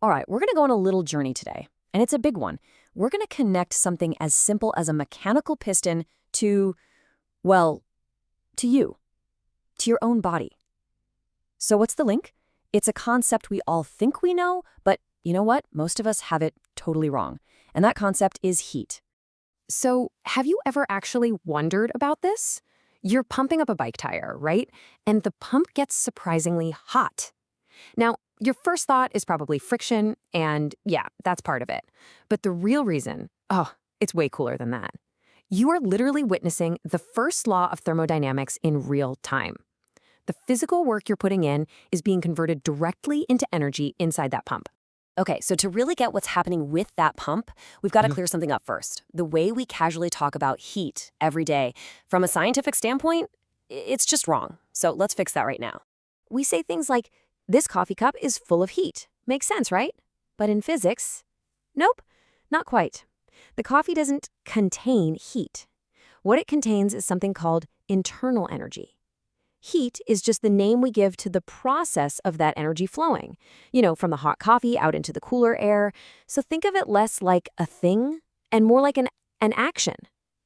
All right, we're going to go on a little journey today, and it's a big one. We're going to connect something as simple as a mechanical piston to, well, to you, to your own body. So what's the link? It's a concept we all think we know, but you know what? Most of us have it totally wrong. And that concept is heat. So, have you ever actually wondered about this? You're pumping up a bike tire, right? And the pump gets surprisingly hot. Now, your first thought is probably friction, and yeah, that's part of it. But the real reason, it's way cooler than that. You are literally witnessing the first law of thermodynamics in real time. The physical work you're putting in is being converted directly into energy inside that pump. Okay, so to really get what's happening with that pump, we've got to clear something up first. The way we casually talk about heat every day, from a scientific standpoint, it's just wrong. So let's fix that right now. We say things like, this coffee cup is full of heat. Makes sense, right? But in physics, nope, not quite. The coffee doesn't contain heat. What it contains is something called internal energy. Heat is just the name we give to the process of that energy flowing, from the hot coffee out into the cooler air. So think of it less like a thing and more like an action.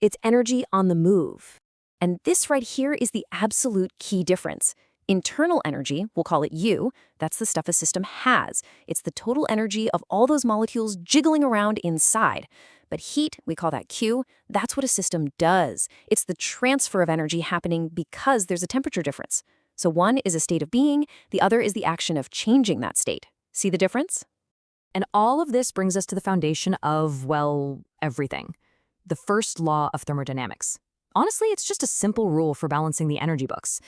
It's energy on the move. And this right here is the absolute key difference. Internal energy, we'll call it U, that's the stuff a system has. It's the total energy of all those molecules jiggling around inside. But heat, we call that Q, that's what a system does. It's the transfer of energy happening because there's a temperature difference. So one is a state of being, the other is the action of changing that state. See the difference? And all of this brings us to the foundation of, well, everything. The first law of thermodynamics. Honestly, it's just a simple rule for balancing the energy books.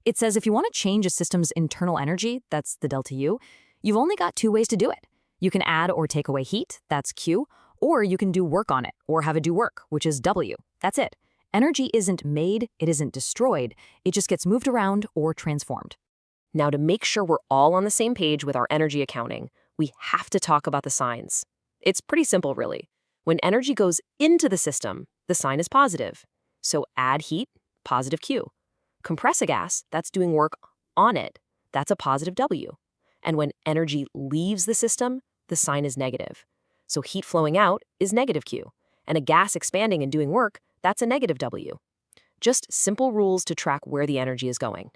It says if you want to change a system's internal energy, that's the delta U, you've only got two ways to do it. You can add or take away heat, that's Q, or you can do work on it, or have it do work, which is W. That's it. Energy isn't made, it isn't destroyed, it just gets moved around or transformed. Now, to make sure we're all on the same page with our energy accounting, we have to talk about the signs. It's pretty simple, really. When energy goes into the system, the sign is positive. So add heat, positive Q. Compress a gas, that's doing work on it. That's a positive W. And when energy leaves the system, the sign is negative. So heat flowing out is negative Q. And a gas expanding and doing work, that's a negative W. Just simple rules to track where the energy is going.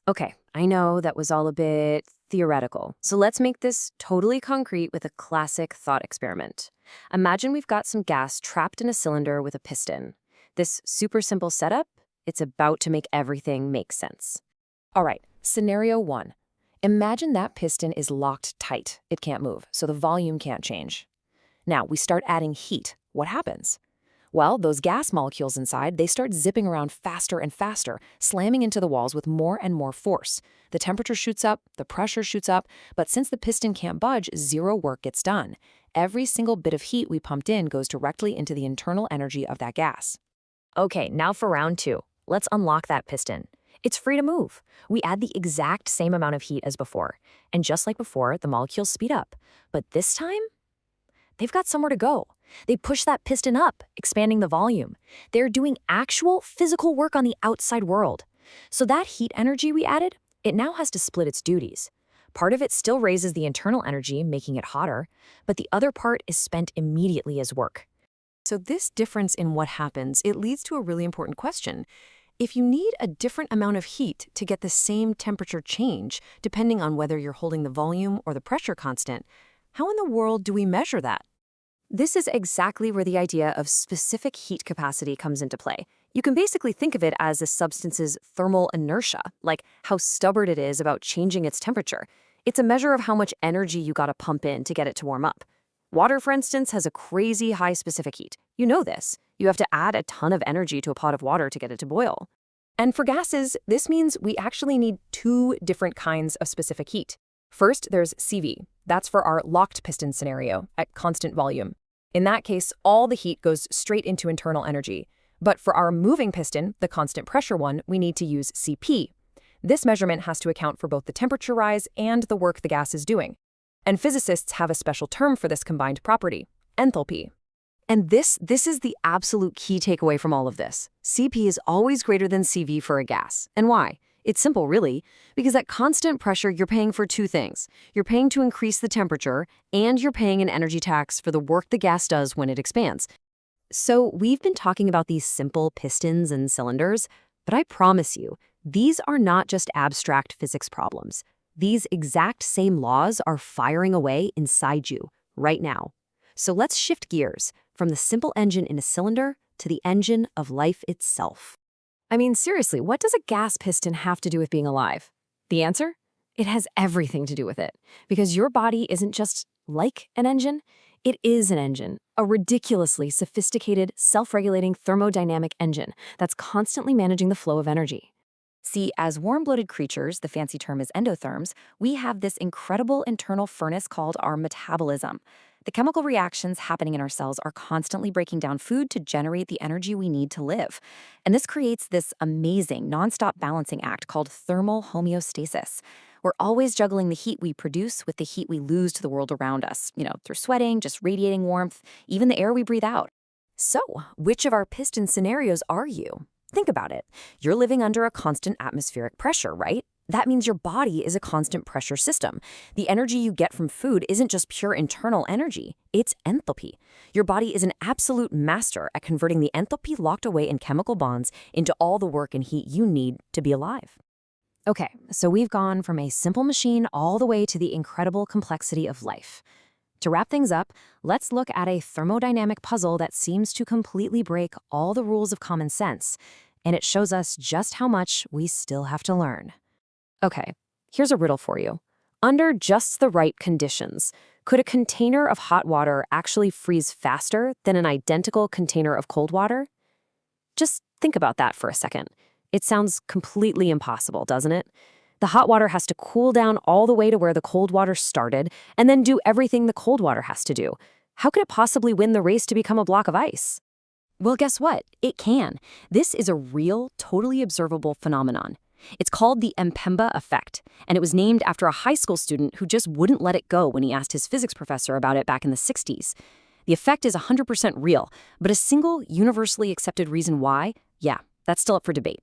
Okay, I know that was all a bit theoretical. So let's make this totally concrete with a classic thought experiment. Imagine we've got some gas trapped in a cylinder with a piston. This super simple setup, it's about to make everything make sense. All right, scenario one. Imagine that piston is locked tight. It can't move, so the volume can't change. Now, we start adding heat. What happens? Well, those gas molecules inside, they start zipping around faster and faster, slamming into the walls with more and more force. The temperature shoots up, the pressure shoots up, but since the piston can't budge, zero work gets done. Every single bit of heat we pumped in goes directly into the internal energy of that gas. Okay, now for round two. Let's unlock that piston. It's free to move. We add the exact same amount of heat as before. And just like before, the molecules speed up. But this time, they've got somewhere to go. They push that piston up, expanding the volume. They're doing actual physical work on the outside world. So that heat energy we added, it now has to split its duties. Part of it still raises the internal energy, making it hotter, but the other part is spent immediately as work. So this difference in what happens, it leads to a really important question. If you need a different amount of heat to get the same temperature change, depending on whether you're holding the volume or the pressure constant, how in the world do we measure that? This is exactly where the idea of specific heat capacity comes into play. You can basically think of it as a substance's thermal inertia, like how stubborn it is about changing its temperature. It's a measure of how much energy you gotta pump in to get it to warm up. Water, for instance, has a crazy high specific heat. You know this. You have to add a ton of energy to a pot of water to get it to boil. And for gases, this means we actually need two different kinds of specific heat. First, there's CV. That's for our locked piston scenario at constant volume. In that case, all the heat goes straight into internal energy. But for our moving piston, the constant pressure one, we need to use CP. This measurement has to account for both the temperature rise and the work the gas is doing. And physicists have a special term for this combined property, enthalpy. And this is the absolute key takeaway from all of this. CP is always greater than CV for a gas. And why? It's simple, really, because at constant pressure, you're paying for two things. You're paying to increase the temperature, and you're paying an energy tax for the work the gas does when it expands. So we've been talking about these simple pistons and cylinders, but I promise you, these are not just abstract physics problems. These exact same laws are firing away inside you right now. So let's shift gears from the simple engine in a cylinder to the engine of life itself. I mean, seriously, what does a gas piston have to do with being alive? The answer? It has everything to do with it. Because your body isn't just like an engine, it is an engine, a ridiculously sophisticated, self-regulating thermodynamic engine that's constantly managing the flow of energy. See, as warm-blooded creatures, the fancy term is endotherms, we have this incredible internal furnace called our metabolism. The chemical reactions happening in our cells are constantly breaking down food to generate the energy we need to live. And this creates this amazing, nonstop balancing act called thermal homeostasis. We're always juggling the heat we produce with the heat we lose to the world around us, through sweating, just radiating warmth, even the air we breathe out. So, which of our piston scenarios are you? Think about it. You're living under a constant atmospheric pressure, right? That means your body is a constant pressure system. The energy you get from food isn't just pure internal energy, it's enthalpy. Your body is an absolute master at converting the enthalpy locked away in chemical bonds into all the work and heat you need to be alive. Okay, so we've gone from a simple machine all the way to the incredible complexity of life. To wrap things up, let's look at a thermodynamic puzzle that seems to completely break all the rules of common sense, and it shows us just how much we still have to learn. Okay, here's a riddle for you. Under just the right conditions, could a container of hot water actually freeze faster than an identical container of cold water? Just think about that for a second. It sounds completely impossible, doesn't it? The hot water has to cool down all the way to where the cold water started and then do everything the cold water has to do. How could it possibly win the race to become a block of ice? Well, guess what? It can. This is a real, totally observable phenomenon. It's called the Mpemba effect, and it was named after a high school student who just wouldn't let it go when he asked his physics professor about it back in the 60s. The effect is 100% real, but a single, universally accepted reason why, that's still up for debate.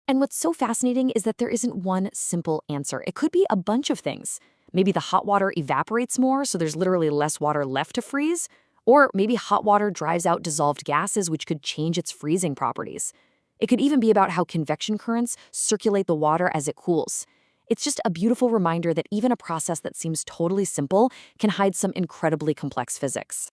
And what's so fascinating is that there isn't one simple answer. It could be a bunch of things. Maybe the hot water evaporates more, so there's literally less water left to freeze. Or maybe hot water drives out dissolved gases, which could change its freezing properties. It could even be about how convection currents circulate the water as it cools. It's just a beautiful reminder that even a process that seems totally simple can hide some incredibly complex physics.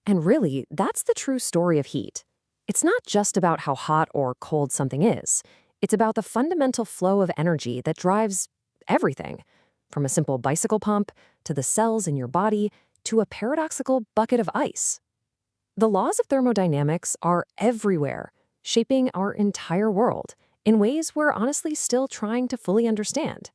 And really, that's the true story of heat. It's not just about how hot or cold something is. It's about the fundamental flow of energy that drives everything, from a simple bicycle pump to the cells in your body to a paradoxical bucket of ice. The laws of thermodynamics are everywhere, shaping our entire world in ways we're honestly still trying to fully understand.